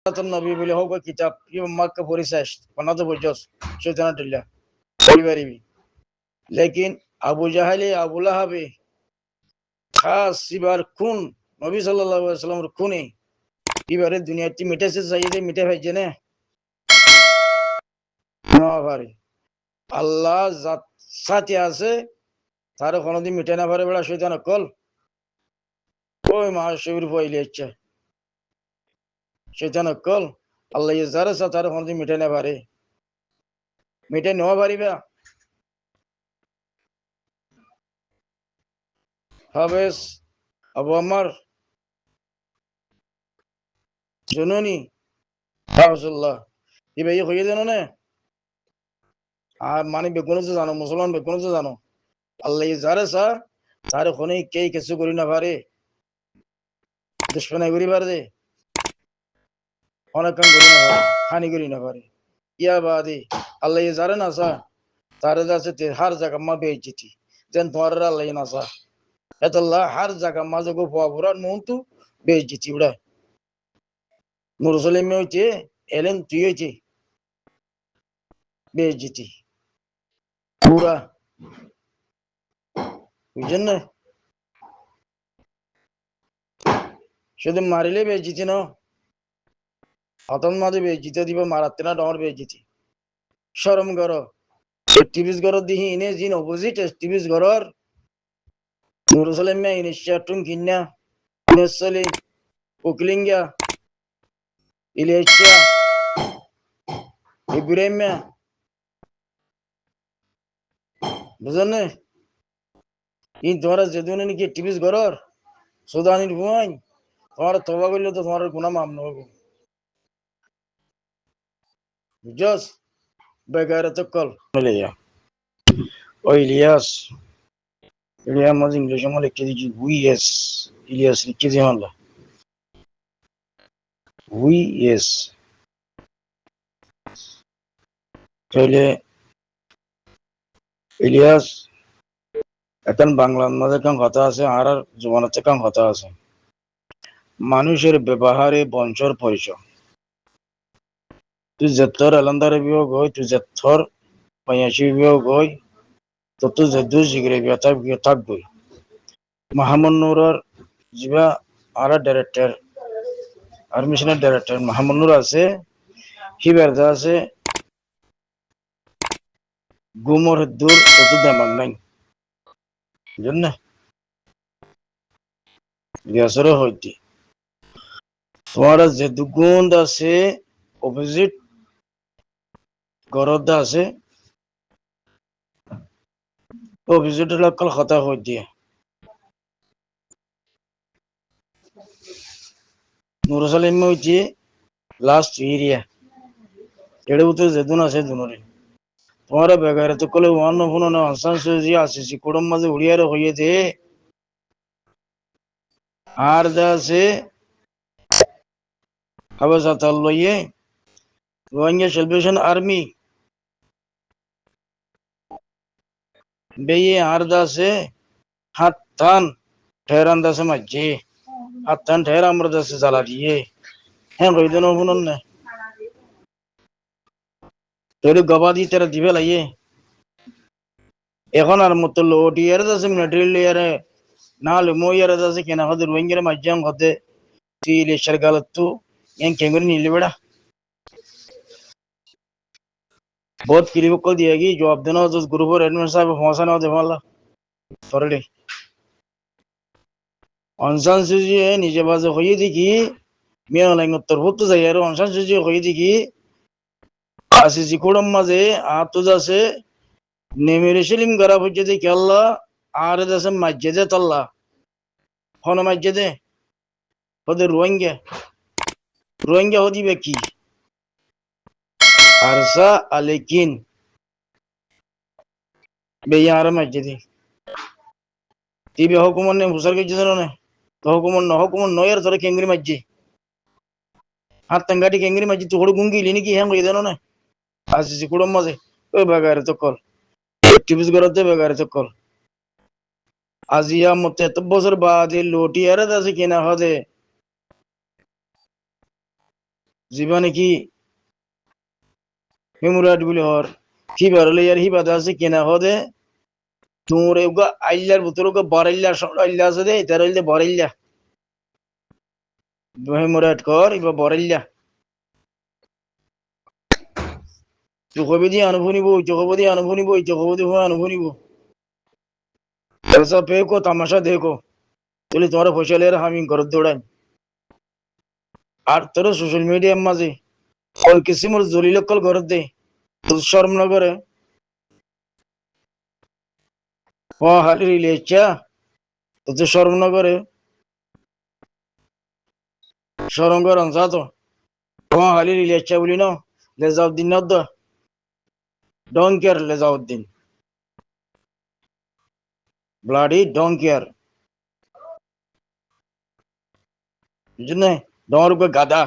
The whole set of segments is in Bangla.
নবী বলে হোক কিতাব কি মাক্কা পরিশেষ বানাতে বুঝছস শয়তান টিল্লা পরিবারিবি লেকিন আবু জাহালি আবু লাহাবি খাস সিবার খুন নবী সাল্লাল্লাহু আলাইহি ওয়াসাল্লামের খুনি এবারে দুনিয়াতে মিটেছে চাইয়ে মিটে ভাইছে না পারে আল্লাহ জাত সাথে আছে তার কোনোদিন মিটে না পারে বেড়া শয়তান কল ওই মহাশিবির পয়লে ইচ্ছা শয়তান কল আল্লাহ যারা সা তার কোনোদিন মিটে না পারে মিটে নেওয়া পারিবা হাবেস আবু আমার জননী রাসূলুল্লাহ ইবাই হয়ে জানো না আর মানে বেগুন তো জানো মুসলমান বেগুন তো জানো আল্লাহ যারা সা তার কোনে কে কিছু করি না পারে দুশ্মনাই করি পারে অনেক কাম করি না পারে হানি করি না পারে ইয়া বাদে আল্লাহ যারা না সা তার কাছে হার জায়গা মা বেইজ্জতি যেন তোমার আল্লাহ না সা এতল্লাহ হার জায়গা মা জগো ফুয়া নুনতু বেইজ্জতি উড়া মুরসালিম হইছে এলেন তুই হইছে বেইজ্জতি পুরা বুঝছেন না শুধু মারিলে বেইজ্জতি না হতন মাঝে বেইজ্জতি দিবা মারাতে না ডর বেইজ্জতি শরম করো টিভিস ঘর দিহি ইনে জিন অপোজিট টিভিস ঘরর মুরসালিম মে ইনিশিয়াটুম কিন্না নেসলি উকলিঙ্গা ইলেচা ইব্রাহিম মে বুঝলেন না ইন তোমার যেদিনে নাকি টিভিস ঘরর সুদানির ভুয়াই তোমার তবা করলে তো তোমার গুনাহ মাফ না হবে বুঝছস বেগারে তো কল মিলিয়া ওই ইলিয়াস মাঝে ইংলিশ মনে লিখে দিচ্ছি উইএস ইলিয়াস লিখে দিয়ে মানলা উইএস তাহলে ইলিয়াস এখন বাংলার মাঝে কাম কথা আছে আর জমানাতে কাম কথা আছে মানুষের ব্যবহারে বঞ্চর পরিচয় তুই যেতর আলন্দারে বিয়োগ হই তুই যেতর পাইয়াসি বিয়োগ হই তত যেদু জিগরে বিয়া থাকবই মাহমুদ নুরর জিবা আর ডাইরেক্টর আর মিশনের ডাইরেক্টর মাহমুদ নুর আছে হিবারদা আছে গুমর দূর তত দেমাগ নাই বুঝলেন না গ্যাসের হইতে তোমার যে দুগুণ আছে অপোজিট গরদ আছে অপোজিট লোকাল কথা হইতে নুরসালিম হইতে লাস্ট এরিয়া এড়ে উঠে যেদুন আছে দুনরে তোমার বেগারে তো কলে ওয়ান ফোন না আনসান সুজি আসিছি কুড়ম মাঝে উড়িয়ার হইয়েছে আর যা আছে হাবাসা তাল লইয়ে রোহিঙ্গা সেলিব্রেশন আর্মি বেয়ে আর যা আছে হাত থান ঠেরান দাসে মাঝে হাত থান ঠেরা আমরা দাসে জ্বালা দিয়ে হ্যাঁ কই দেন শুনুন না তোর গবাদি তেরা দিবে লাইয়ে এখন আর মতো লোট ইয়ার আছে মিলিটারি ইয়ারে না লুমো ইয়ার আছে কেনা হতে রোহিঙ্গার মাঝাম হতে তুই লেশার গালতু এন কেঙ্গুরি নিলে বেড়া बहुत क्लियर को दिएगी जवाब देना तो ग्रुप और एडमिन साहब फंसा ना दे वाला थोड़े অনসান সুজি নিজে বাজে হয়ে দেখি মেয়ে লাইন উত্তর হতে যাই আর অনসান সুজি হয়ে দেখি আসিছি কুড়ম মাঝে আতো যাচ্ছে নেমেরে সেলিম গারা হচ্ছে দেখি আল্লাহ আর যাচ্ছে মাঝে দে তল্লা হন মাঝে দে ওদের রোহিঙ্গা হদিবে কি আরসা আলেকিন বেয়ার মাঝে দে তিবে হুকুমন নে হুসার কে জানো না তো হুকুমন নয়ের ধরে কেঙ্গরি মাঝে হাত তঙ্গাটি কেঙ্গরি মাঝে তো হড় গুঙ্গি লিনি কি হ্যাঁ কই জানো না আসিছি কুড়ম মাঝে ওই বাগারে তো কল টিভিস গরতে বাগারে তো কল আজিয়া মতে এত বছর বাদে লোটি আরে দাসে কিনা হদে জীবনে কি হেমুরাট বলে হর হি বারলে ইয়ার হি বাদা আছে কেনা হদে তোর এগা আইল্লার ভিতর ওগা বরাইল্লা আইল্লা আছে দে তার হইলে বরাইল্লা হেমুরাট কর ইবা বরাইল্লা চোখবদি আনুভনিব চোখবদি আনুভনিব চোখবদি হয়ে আনুভনিব ऐसा फेंको तमाशा देखो বলে তোমার ফসলের হামি ঘর দৌড়ান আর তোর সোশ্যাল মিডিয়ার মাঝে কল কিসিমর জলিল কল ঘর দে তো শর্ম না করে ও হালি রিলেচা তো শর্ম না করে শরম কর আনসা তো ও হালি রিলেচা বলি না লেজাউদ্দিন নদ্দ ডোন্ট কেয়ার লেজাউদ্দিন ব্লাডি ডোন্ট কেয়ার বুঝলে ডোর গাদা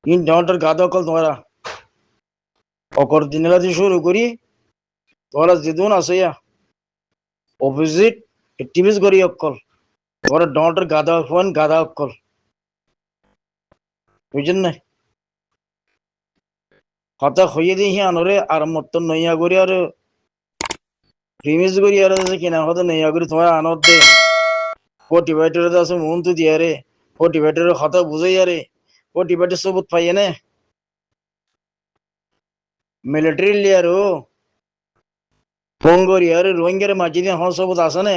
ইন ডোন্টার গাদা কল তোমারা অকর দিন রাতে শুরু করি তোরা যেদিন আসে অপোজিট অ্যাক্টিভিস্ট করি অকল তোরা ডোন্টার গাদা ফোন গাদা অকল বুঝলেন না কথা হইয়ে দিই আনরে আর মতন নইয়া করি আর প্রিমিস করি আর কিনা হতো নইয়া করি তোমার আনত দে মোটিভেটর আছে মন তো দিয়া রে মোটিভেটরের কথা বুঝাই আরে মোটিভেটর সবুত পাইয়ে না মিলিটারি লিয়ারো ফোন করি আরে রোহিঙ্গার মাঝে দিয়ে হন সবুত আসে না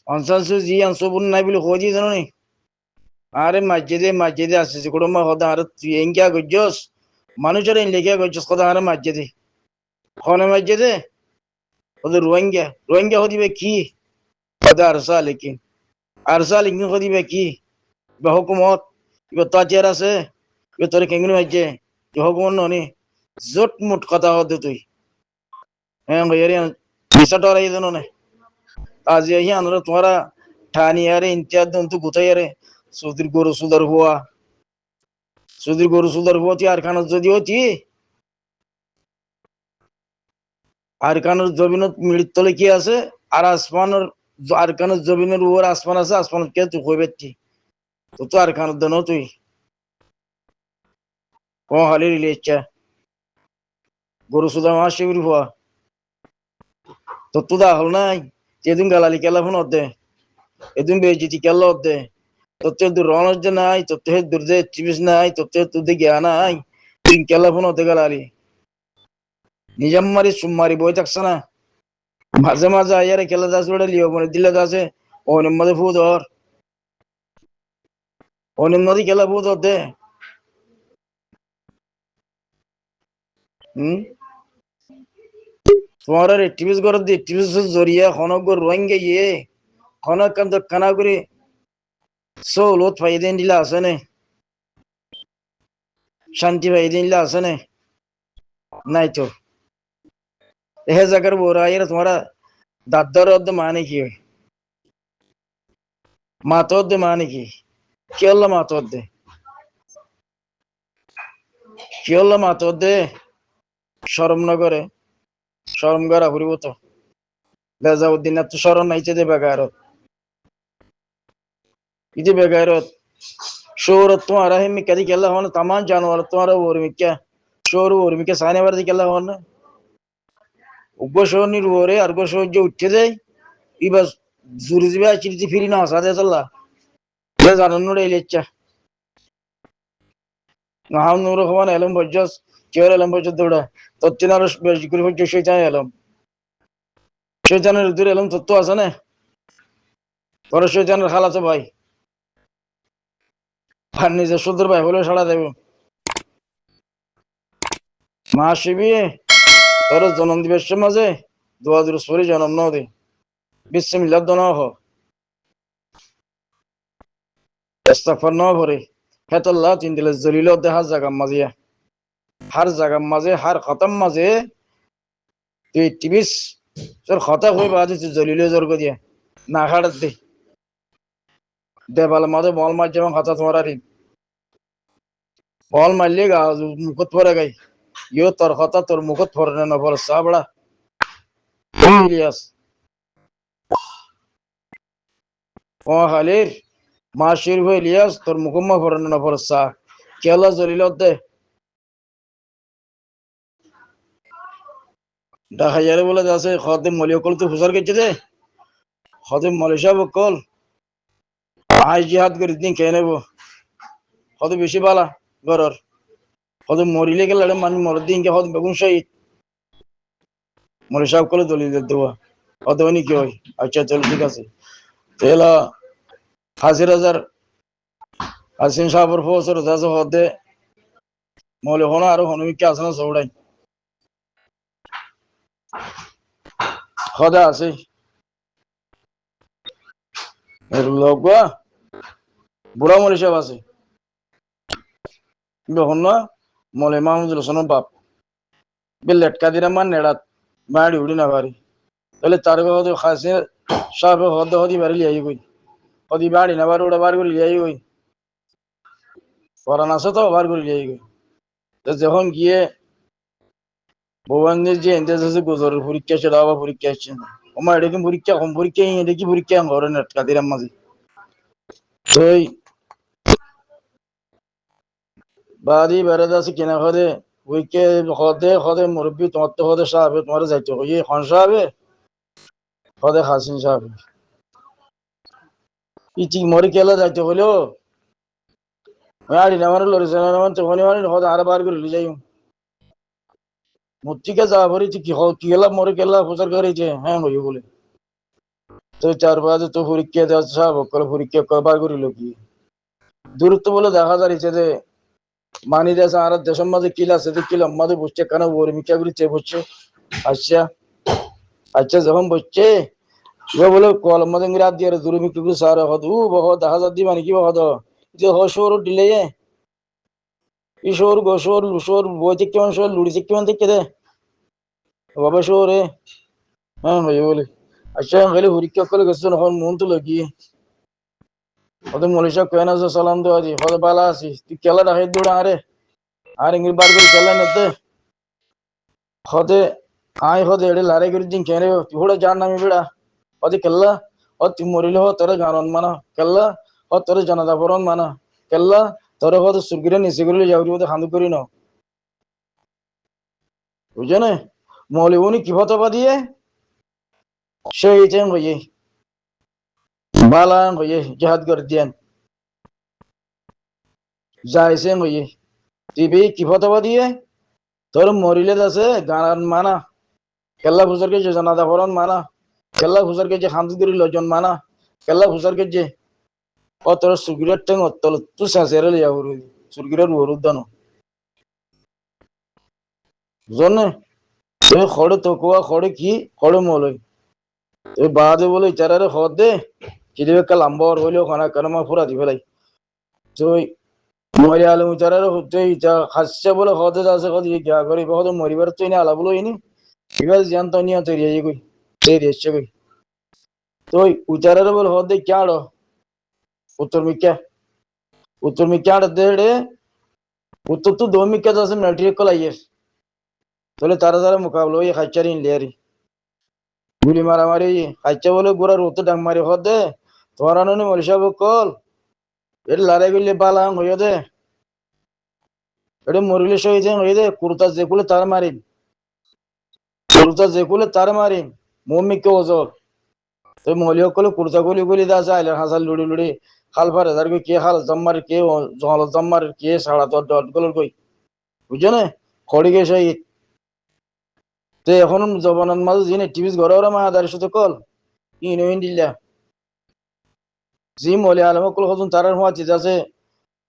অনসানসু জি আনসবুন নাই বলে হয়ে দিয়ে জানো নি আরে মাঝে আসছে কোনো মা হদা আরে তুই এঙ্কিয়া গজ্জস মানুষের এন লেখিয়া গজ্জস কথা আরে মাঝে হনে মাঝে ওদের রোহিঙ্গা হদিবে কি কথা আরসা লেকিন হদিবে কি বা হুকুমত ইবা তাজিয়ার আছে ইবা তোর কেঙ্গুনি মাঝে যে হুকুমত ননি জোট মুট কথা হতে তুই হ্যাঁ ভাইয়ারি পিসা টরাই দেন না আজ এই আনরা তোমারা ঠানি আরে ইন্তিয়াদ দন তু গুতাই আরে সুদির গরু সুদার হুয়া তুই আর খানত যদি হতি আর কানের জমিনত মিড়ির তলে কি আছে আর আসমানের আর কানের জমিনের উপর আসমান আছে আসমান কে তুই কই বেচ্ছি তো আর কানের দেন তুই ও হালি রিলে ইচ্ছা গরু সুদা মাস শিবির হওয়া তো দা হল নাই যেদিন গালালি কেলা ফোন অদ্দে এদিন বেজিতি কেলা অদ্দে তোর দূর রনজ যে নাই তোর দূর যে চিবিস নাই তোর তুই জ্ঞান নাই তুই কেলা ফোন অদ্দে গালালি নিজাম মারি সুমারি বই থাকছে না মাঝে মাঝে আইয়ারে খেলা দাস ওটা লিও মনে দিলে দাসে অনিম মাঝে ফু ধর অনিম নদী খেলা ফু ধর দে তোমার আর টিভিস করে দি টিভিস জরিয়া খনক রোহিঙ্গা ইয়ে খনক কান তো কানা করে সৌলত ফাইদেন দিলা আছে নে শান্তি ফাইদেন দিলা আছে নে নাই তো এ জায়গার বোরা আইয়ারে তোমারা দাদার অর্ধ মানে কি মাতোদ্দে মানে কি হল্লা মাতোদ্দে শরম নগরে শরম করা ঘুরিব তো লেজাউদ্দিন এত স্মরণ নাইছে দে বেগারত ইতি বেগারত শোরত তোমারা হেমি কাদি কেলা হন तमाम जानवर तुम्हारा ओरमिक्या শোর ওরমিকে সাইনে বারদি কেলা হন উগ্র শোর ওরে আর গো শোর যে উঠতে দেয় ইবাস জুরি জিবা চিরিতি ফিরি না সাদে চল্লা লে জানন নুড়ে ইলেচ্চা নাহাম নুর রহমান এলম বজ্জাস চেয়ার এলম বজ্জাস দৌড়া তচ্চিনার বেশি করে হচ্ছে শৈতানের দূর এলম তত্ত্ব আছে না তোর শৈতানের খাল আছে ভাই আর নিজের সুন্দর ভাই হলে সাড়া দেব মা শিবি তোর জন্ম দিবস মাঝে দোয়া দুরুস পড়ি জন্ম ন দে বিসমিল্লাহ দনা হ ইস্তিগফার ন ভরে হেতাল্লাহ তিন দিলে জলিল দে হার জায়গা মাঝে হার খতম মাঝে তুই টিভিস তোর খতা হয়ে বাদে তুই জলিল জর্গ দিয়ে না খাড়াত দে দেবাল মাঝে বল মার যেমন খতা তোমার আর বল মারলে গা মুখত পরে গাই ইয়ো তোর কথা তোর মুখত পরে না বল সাবড়া ইলিয়াস ও হালির মা শরীফ ইলিয়াস তোর মুকম্মা পড়ানো না পড়সা কেলা জলিল দে ডাকাইয়ারে বলে যাচ্ছে খদে মলিও কল তো হুসার গেছে দে খদে মলিশা বকল আজ জিহাদ করে দিন খেয়ে নেবো খদে বেশি বালা গরর খদে মরিলে গেলে মানুষ মর দিন কে খদ বেগুন শহীদ মলিশা কলে দলিল দেবো খদে উনি কি হয় আচ্ছা চল ঠিক আছে তেলা হাজির হাজার হাসিন সাহেবের ফসর যাচ্ছে খদে মলে হনা আর হনুমিকে আসে না সৌড়াই খদে আছে এর লগা বুড়া মলি সাহেব আছে যখন না মলে মাহমুদুল হোসেনের বাপ বে লেটকা দিনা মান নেড়াত বাড়ি উড়ি না পারি তাহলে তার হতে খাসে সাহেব হতে হদি বাড়ি লিয়াই গই হদি বাড়ি না বাড়ি ওটা বার করে লিয়াই গই পরান আছে তো বার করে লিয়াই গই তো যখন গিয়ে ভগবানের যে এন্দাজ আছে গোজরের পরীক্ষা সেটা আবার পরীক্ষা আসছে না আমার এটা কি পরীক্ষা কম পরীক্ষা এটা কি পরীক্ষা ঘরে লেটকা দিলাম মাঝে ওই বাদি বেড়াতে আছে কিনা হদে ওইকে হদে হদে মুরব্বী তোমার তো হদে সাহেব তোমার যাইতে হবে খান সাহেব হদে হাসিন সাহেব ইটি মরি কেলা যাইতে হলো আড়ি নামার লড়েছে নামান তখন মানে হদে আর বার করে যাই মূর্তিকে যা ভরি কি কি গেলা মরে কেলা প্রচার করেছে হ্যাঁ হই বলে তো চার বাজে তো পরীক্ষা দেওয়া সাহেব করে পরীক্ষা কবার করিল কি দূরত্ব বলে দেখা যাচ্ছে যে মানি দেশে আর দেশের মাঝে কিল আছে কিল আমাদের বসছে কেন ওর মিকা করে বসছে আচ্ছা আচ্ছা যখন বসছে বলে কল আমাদের রাত দিয়ে দূরে মিকা করে সার হদ বহ দেখা যাচ্ছি মানে কি হদ যে হসর দিলে ইশোর গোসর লুসোর বইতে কেমন শোর লুড়িছে কেমন দেখে দে বাবা শোরে হ্যাঁ ভাই বলে আচ্ছা খালি পরীক্ষা করে গেছে এখন মন তো লাগিয়ে ওদের মলিশা কেন আছে সালাম দেওয়া দি হদ বালা আছিস তুই খেলা রাখাই দৌড়া আরে আর ইংরেজ বার করে খেলা নিতে হদে আয় হদে এড়ে লারে করে দিন কেন তুই জান নামি বেড়া হদে খেললা ও তুই মরিলে হ তোর গানন মানা খেললা ও তোর জনতা পরন মানা খেললা তোর হদ সুরগিরে নিচে করলে যাবি ওদের খান্দু করি না বুঝছো না মলি উনি কি ফতবা দিয়ে সেই চেন হইয়ে বালা হইয়ে জাহাদ করে দিয়েন যাইছেন হইয়ে তুই কি ফতবা দিয়ে তোর মরিলে আছে গান মানা কেল্লা ফুসারকে যে জানাদা ফরন মানা কেল্লা ফুসারকে যে খান্দু করি লজন মানা কেল্লা ফুসারকে যে ও তোর সুরগিরের টেং অতল তু শেষের লিয়া সুরগিরের উদ্যান বুঝনে তুমি খড়ে তো কোয়া খড়ে কি খড়ে মলই তুমি বাদে বলে ইচারারে খড় দে চিদিবে কাল আম্বর হইলেও খানা কেন মা ফুরা দি ফেলাই তুই মরি আলু ইচারারে হচ্ছে ইচা খাসছে বলে খড়ে আছে খড় দিয়ে গিয়া করি বহুত মরিবার তুই না আলা বলো ইনি এবার জানতো নিয়ে তৈরি হয়ে গই তৈরি এসছে গই তুই উচারারে বলে খড় দে ক্যাড় উত্তর মিক্কা দেড়ে উত্তর তো 2 মিক্কা আছে মিলিটারি কল আইয়েস তাহলে তারা তারা মুকাবলা ওই খাচ্চারি ইনলিয়ারি গুলি মারামারি খাচ্চা বলে গোড়ার উত্তর ডাং মারি খড় দে তোমার আননি মলিশা বকল এটা লড়াই করলে বালা হইয়া দে এটা মরিলে সহিত হয়ে দে কুর্তা যে কুলে তার মারিম কুর্তা যে কুলে তার মারিম মম্মিকে ওজল তো মলি সকলে কুর্তা গুলি গুলি দা যায় হাসাল লুড়ি লুড়ি খাল ফার হাজার কে খাল জম্মার কে জল জম্মার কে সাড়া তোর ডট গুলোর কই বুঝছো না খড়ি গে সহিত তো এখন জবানের মাঝে জিনে টিভিস ঘরে ওরা মা দাঁড়িয়ে সাথে কল ইন দিল্লা জি মলি আলম কল হতুন তারার হওয়া চিজ আছে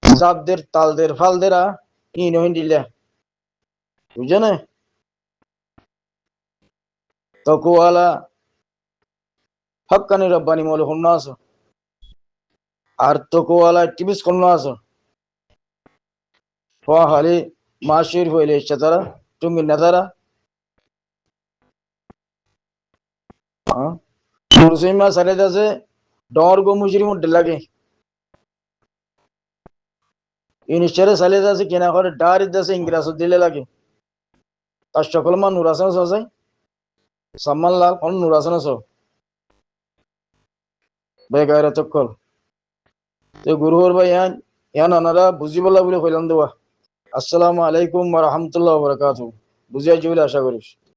জাতদের তালদের ফালদেরা ইন দিল্লা বুঝছো না তকুয়ালা হক্কানি রব্বানি মলে হন্য আছো আর তকুয়ালা টিভিস হন্য আছো হওয়া হালি মাসির হইলে ইচ্ছা তারা টুঙ্গি না তারা মুসলিমা সারে আছে ডর গো মুজরি মুড্ডে লাগে ইনিশারে সালে আছে কিনা করে ডার ইদাসে ইংরাজ দিলে লাগে তার সকল মা নুরাসান আছে সাম্মান লাল কোন নুরাসান আছে বেগায়রা চক্কল তো গুরুহর ভাই ইয়ান আনারা বুঝি বলা বলে কইলাম দেওয়া। আসসালামু আলাইকুম ওয়া রাহমাতুল্লাহি ওয়া বারাকাতুহু। বুঝাইছি বলে আশা করিস।